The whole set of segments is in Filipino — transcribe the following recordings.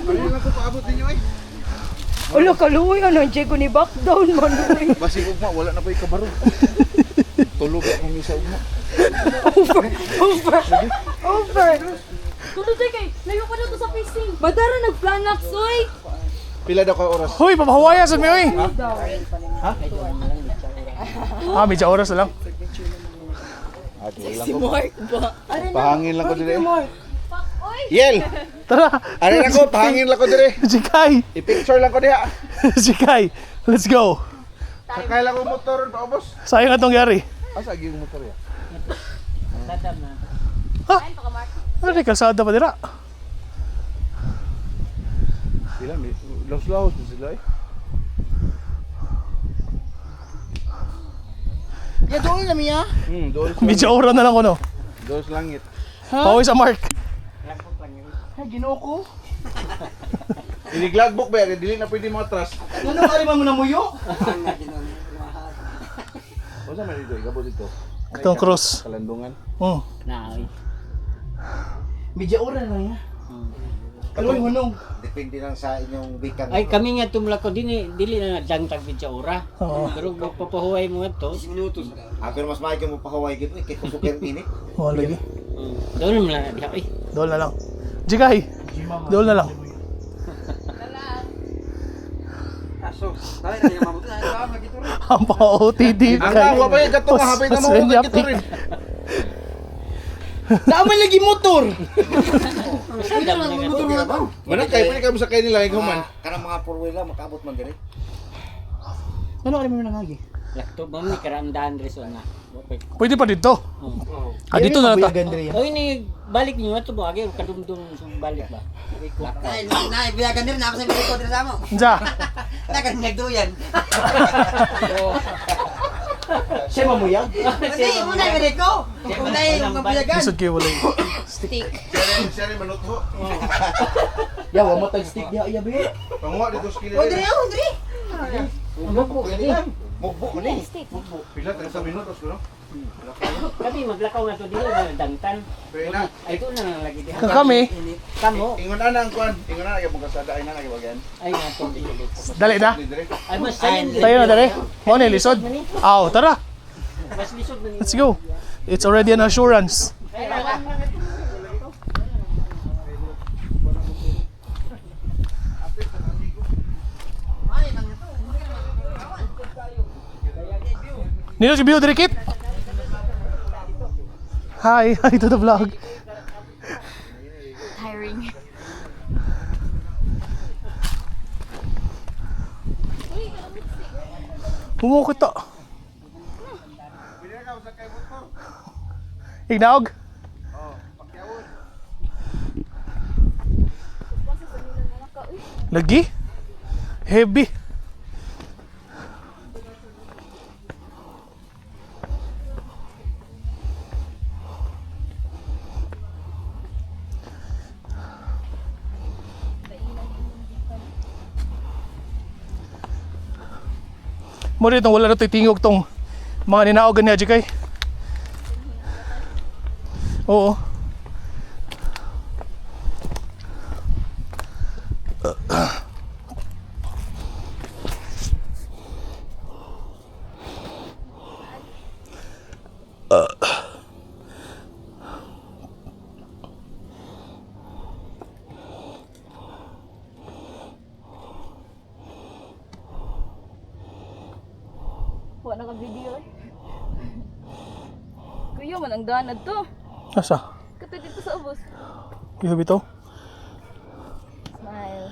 Ano lang ko paabot ninyo eh? Wala kaluoy, ano, Diego ni back down man. Basi ugma, wala na pa ikabaro. Tulog akong isa ugma. Over. Tulog tayo kay, layo pa na to sa facing. Badara nagplanak, soy. Pila daw ka oras? Hoy, papahawaya sa mi, oy. Medyo oras na lang. Si Mark ba? Pahangin lang ko dire. Mark. Yel! Tara. Aray na ko, pahangin lang ko dire. Jikay. I-picture lang ko diha. Jikay. Let's go. Sakay lang ko motor paubos. Sayang atong yari. Asa gyud motor ya? Ano di kalsada pa dira? Pila mi laos-laos na sila eh. Ya doon na miya. Doon Medyo oras na lang ko, no? doon sa langit. Pauwi sa Mark. Ay ginoo ko. Iniglagbook ba? Dili na pwede mo atras. Ano ka rin mo na muyo? O sa man dito, igabot dito. Itong cross. Kalandungan. Medyo ora na niya. Kaloy hunong. Depende lang sa inyong bikang. Ay kami nga tumlako dili na dangtag bitsa ora. Oo. Pero magpapahuway mo to. 10 minutos. Pero mas maayos mo pahaway gito, kay kusukir init. Wala lagi. Doon mo lang diha ay. Doon na lang. Jikay. Doon na lang. Aso, dali na yung mabuti na ito magito rin. Ang pa-OTD Ang gawa pa yung katong hapit na mo dito rin. Naman lagi motor. Mana kay pwede ka mo sakay nila ikaw man. Kanang mga four wheel lang makaabot man dire. Ano ka rin mo nangagi? Lakto ba ni karamdahan reso na. Pwede pa dito. Dito na lang ta. O ini balik niyo ato mo agi kadumdum sa balik ba. Nay, biyagan din na ako sa mga ko dire sa mo. Diya. Nagan nagduyan. Siya mamuyag? Hindi, muna yung bilik ko. Muna yung mabiyagan. Lisod kayo wala. Siya rin manutho. Yawa mo tag stick diha iya bi. Panguha dito sa kilid. Oh, dire. Mukbuk ni. Pila tayo sa minutos ko no. Kami maglakaw na to dili na dangtan. Pero na. Ay to na lang lagi diha. Kami. Kamo Ingon ana ang kuan. Ingon ana yung mga sada ay na nagibagyan. ay na to dili. Dali na. Ay mas sayin. Tayo na dali. Mo ni lisod. Aw, tara. Mas lisod na ni. Let's go. It's already an assurance. Nino si Bio Dirikit. Hi to the vlog. Tiring. Bumukot to. Ignaog? Lagi? Heavy. Mo rin wala na ito'y tingog tong mga ninaogan niya kay. Oo. Wala ka video eh. Kuya man ang danad to. Asa? Kato dito sa ubos. Iyo bitaw. Smile.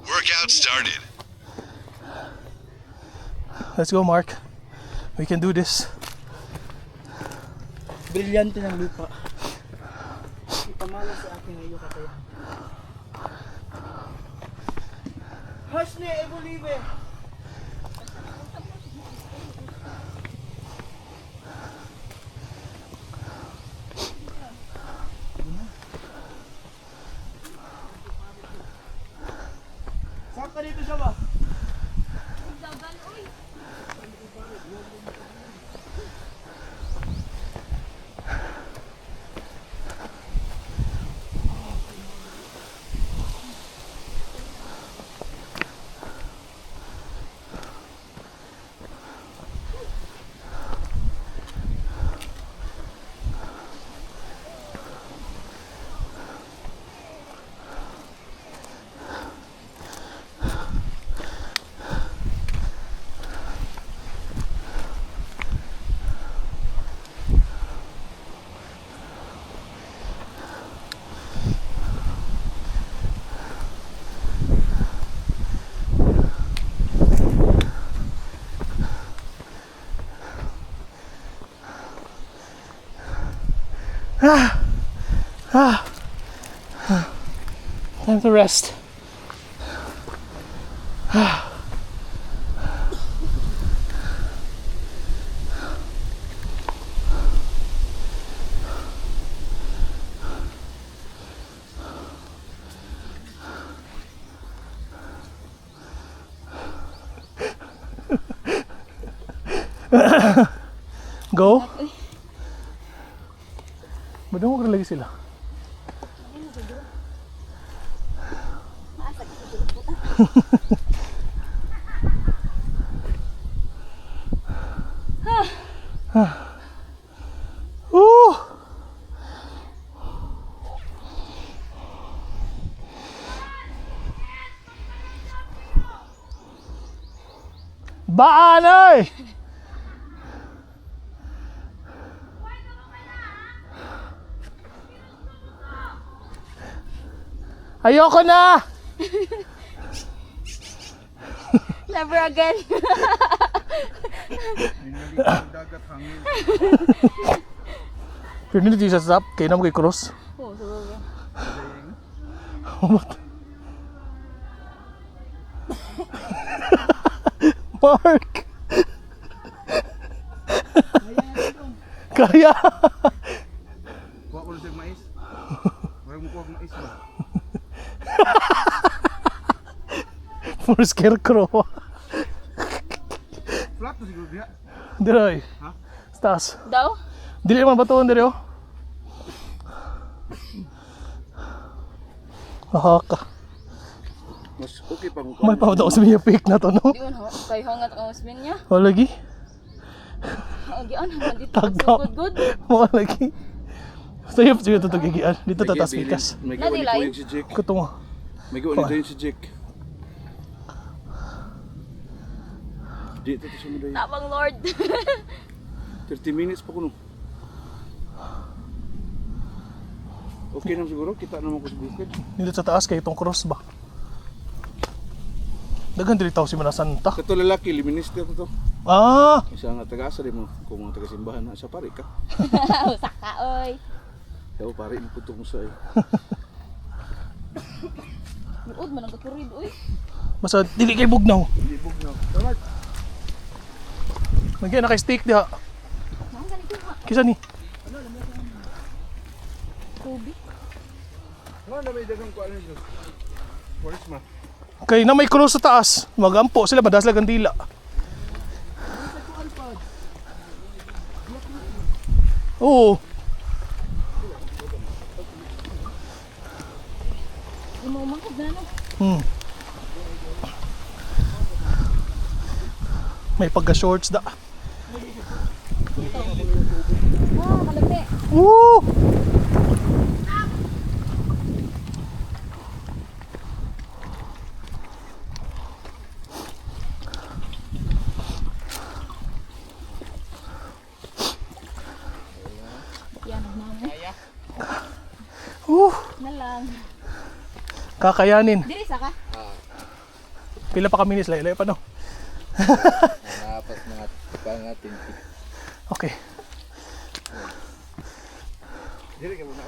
Workout started. Let's go, Mark. We can do this. Brilyante ng lupa. Ipamala sa akin ngayon kataya. Hasne, Evolive! Saan ka dito siya ba? Time to rest. Go. Ba't mo lagi sila? Baan ay! Ayoko na! Never again. Dagat hangin. Pero hindi sa stop, kaya naman kay cross. Oo, sababa. Mark! Kaya! Kuha ko na siya mais. Huwag mo kuha ko mais ba? For scarecrow. Flat na siguro diya. Diray. Ha? Stas. Daw? Dili man batuon diri oh. Ka. Mas okay pa mo. May pa daw sa miya pick na to no. Di man ho. Kay hangat ang husband niya. O lagi. Agian, hanggang dito. Tagaw. Good. Mo lagi. Sayop siya to gigian. Dito tatas pikas. May Nadi gawa lain? ni si Jake. Kuto mo. May gawa ni si Jake. Dito to siya mo dayo. Tapang Lord. 30 minutes pa kuno. Okay naman siguro, kita naman ko sa bukid. Dito sa taas kay itong cross ba. Daghan diri tawo si Manasanta. Kato lalaki, liminister ko to. Ah, Isa nga taga-asa din mo, kung mga taga-simbahan na sa pare ka. Usak ka, oy. Kaya pare mo puto mo sa ay. Uod man ang katurid, oy. basta dili kay bugnaw. Libog na. Salamat. Nagyan na kay stick diha. Kisa ni? Tubig. Ano na may dagang ko ano nyo? Forest ma. Kay na may cross sa taas. Magampo sila madalas lang ang dila. Oo. Umangkod na, no? May pagka-shorts da. Kalapit. Woo! Yan, nagmamo. Na lang. Kakayanin. Diri sa ka? Pila pa kami ni Slaylay pa no? Napas mga pangatin. Okay. Dili ka muna.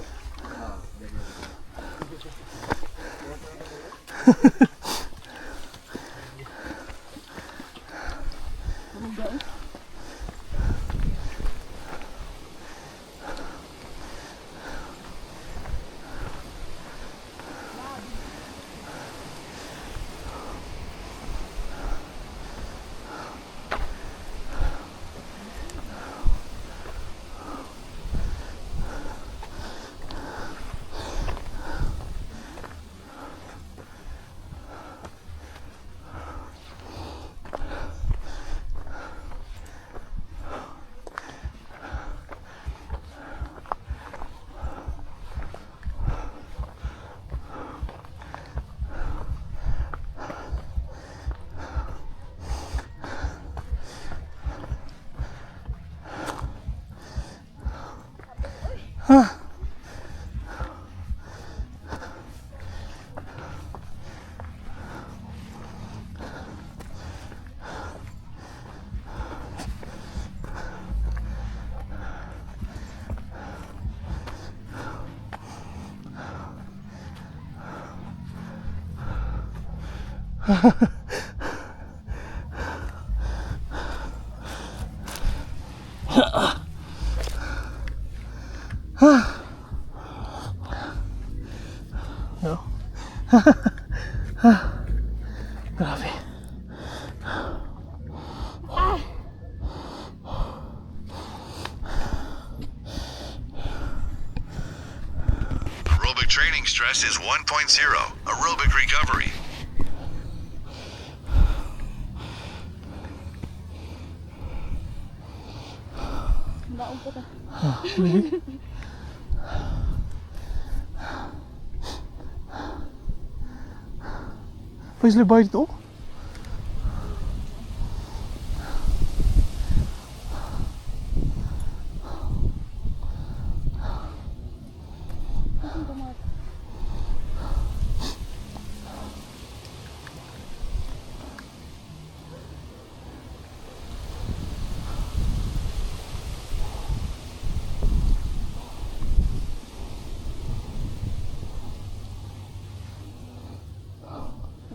No. Grabe. Aerobic training stress is 1.0. Aerobic recovery. Baon po ta. Paisley ba ito?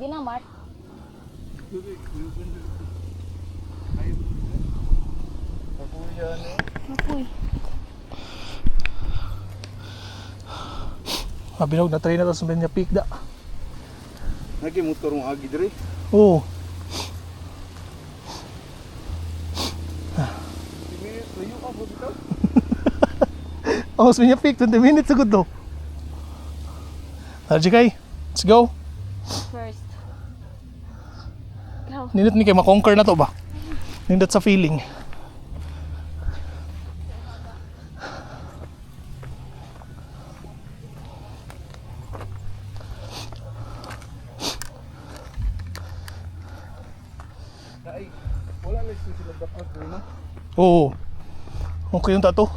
Di na, Mark. Apoy. Mabinog na train na to sa Menya Peak da. Nagimotor mo agi dire. Oo. Layo ka po dito. Oh, sa Menya Peak, 20 minutes agad to. Jikay, let's go. First. Ikaw. Nindot ni kay makonquer na to ba? Nindot sa feeling. Ay, wala na sila dapat na. Oo. Okay yung tato.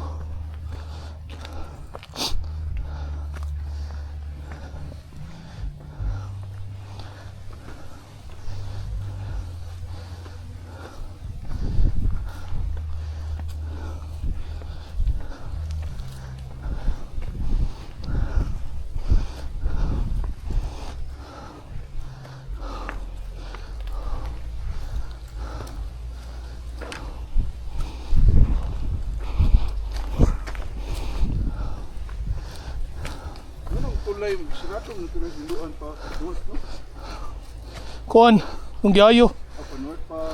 Anong tulay sirato ng tulay hinduan pa north no? Kuan, kung giayo. Apa north pa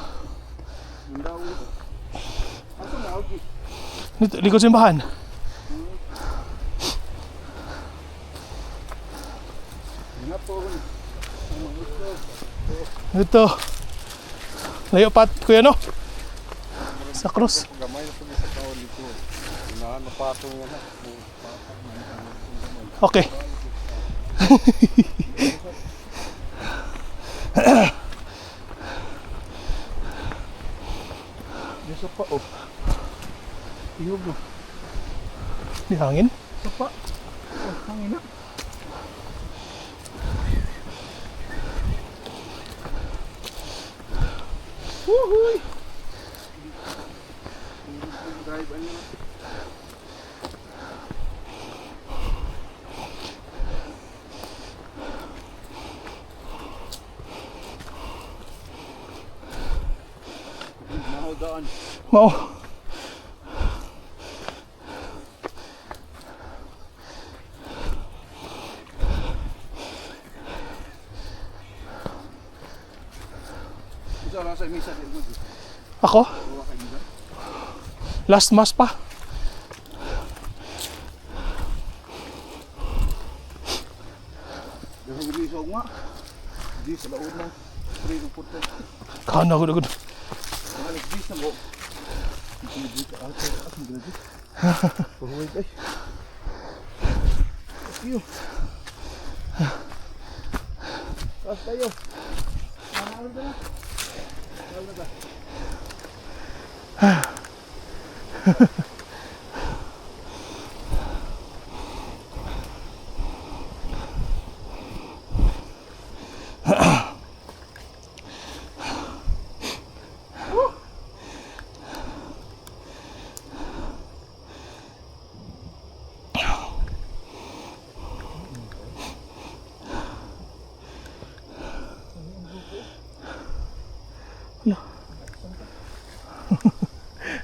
Mindanao. Asa mo agi? Dito, likod simbahan. Nga po ako. Dito. Layo pat, kuya no? Sa cross. Gamay na po sa taon dito. Inahan na patong yan. Okay. Isa pa oh. Tiyog no. May hangin. Isa pa. Oh, hangin na. Woohoo! Drive ano na. Mahodaan. Mao. Isa lang sa misa din mo. Ako? Buwa ka nila. Last mass pa. Dahil hindi sa nga. Di sa laod na. Spray ng puto. Kana gud gud. Balik di sa mo. Hindi ka ate. Ang grabe. Pahuway ay. Iyo. Taas tayo. Mamahal ka na. Mahal na ka.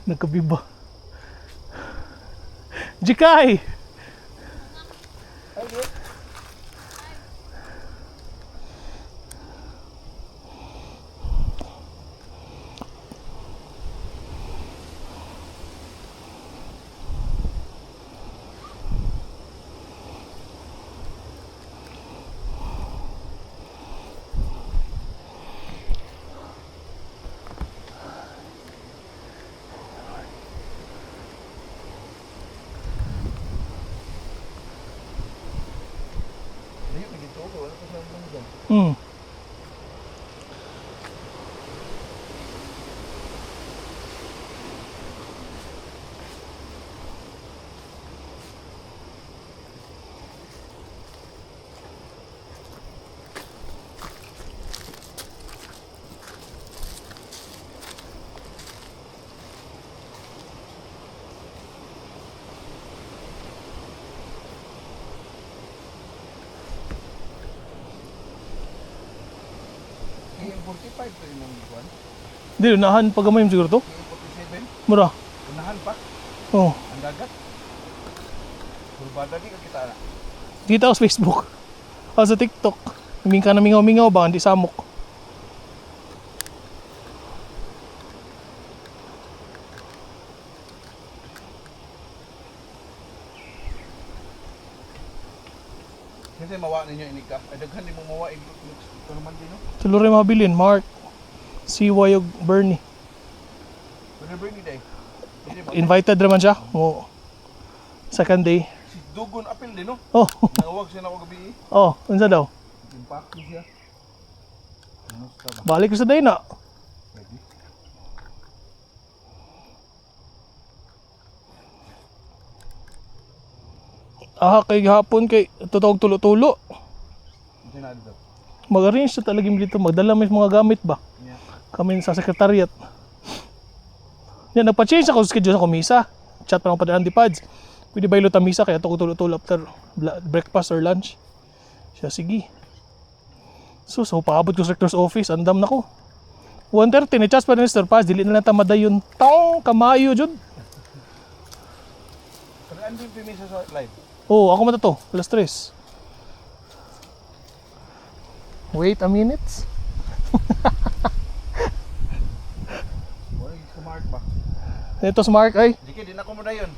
Nagkabiba. Jikay! Hmm. Yung 45 to yung buwan. Hindi, unahan pa gamay siguro to. Yung 47, Mura. unahan pa. Oh. Ang dagat. Kurbada di ka kita na. Kita ko sa Facebook. O sa TikTok. Humingi ka na mingaw-mingaw ba? Hindi samok. Kasi mawa ninyo inika. Ay daghan di mo mawa ito naman din no. Tuloy rin mabilin. Mark. CY og Bernie. Whenever ni day. Hindi ba? Invited naman siya. Oo. Second day. Si Dugon apil din no. Oh. Nawag siya na ako gabi. Oh. Unsa daw? Impact siya. Ano sa ba? Balik ko sa day na. Pwede. Kay hapon kay tutog tulo-tulo. Hindi na dito. Mag-arrange na talaga dito. Magdala may mga gamit ba? Yeah. Kami sa sekretariat. Yan, nagpa-change ako sa schedule sa komisa. Chat pa lang pa di pads. Pwede ba iluta misa kaya ito ko tulo-tulo after breakfast or lunch. Siya, sige. So paabot ko sa rector's office. Andam na ko. 1:30 ni chat pa ni Mr. Paz. Dili na lang tamada yun. Tong! Kamayo, Jud. Pero andun pimisa sa live. Oh, ako mata to. Alas 3. Wait a minute. Wala yung smart pa. Ito si Mark ay. Jiki, di na ko mo na yun.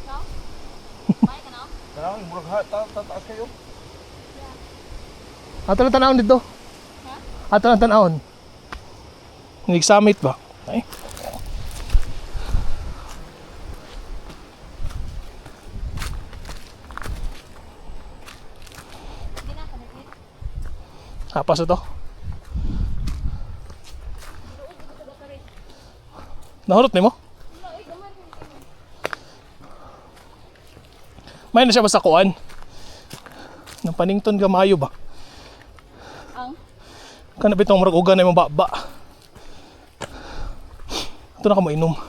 No? May ka no? Tanaw, yung murag tataas kayo. Ato lang tanawon dito. Ato lang tanawon. Nag-summit ba? Ay. Hindi na, kanit. Apas ito. Nahurot ni mo? May na siya basta kuan. Nang panington ka maayo ba? Ang? Kanap itong marag ugan na yung baba. Ito na ka mainom.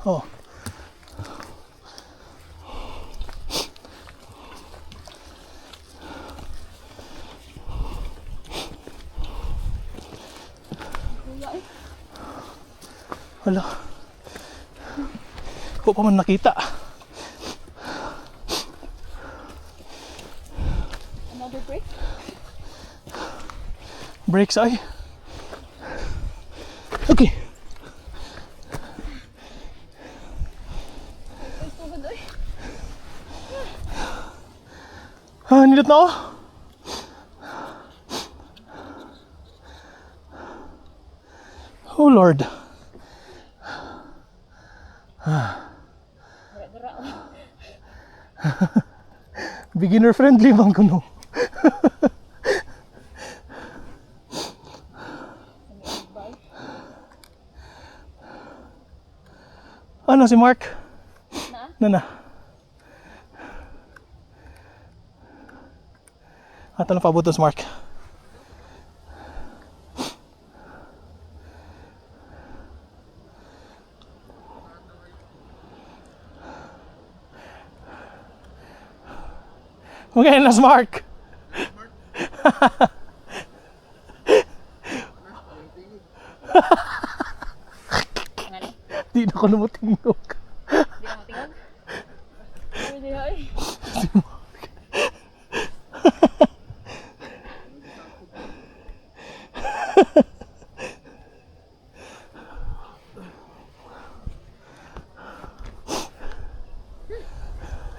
Oh. Wala. Ko pa man nakita. Another break? Brakes ay. Okay. Ay, tugod ay. Nilot na ako. Oh Lord. Beginner friendly bang kuno? Ano si Mark? Na? Nana. Ato lang pabutos, Mark. Okay, last Mark. Di na ko numutingog. Di na matingog. Pwede ay.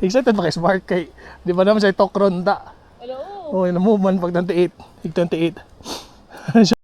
Excited ba kay Mark? Kay, di ba naman siya talk ronda? Hello. Oh, yun na movement pag 28. 28.